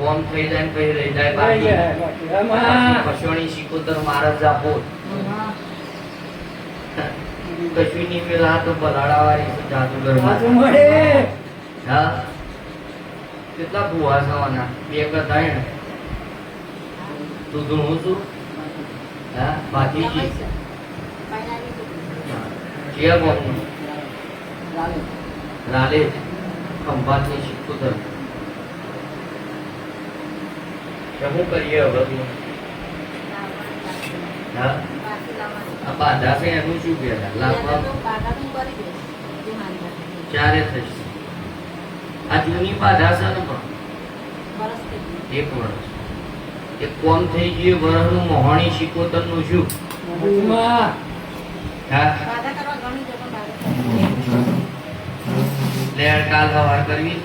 કોમ થઈ જાય ને કઈ રહી જાય બાકી કશોણી શીખોતર મારા જ આપો કશું નહીં મેળા તો બલાડાવાળી જાદુગર હા કેટલા ભૂવા થવાના બે હતા ને તું ધૂણું છું હા બાકી ક્યાં બોલનું લાલે ખંભાતની શીખોતર શું કરીએ હવે તું હા આ બાધા છે એનું શું કહેવાય લાભ ક્યારે થશે આ જૂની બાધા છે ને પણ 1 વર્ષ એ કોમ થઈ ગયું વર્ષનું મોહણી શીખોતર નું શું હા લેર કાલ સવાર કરવી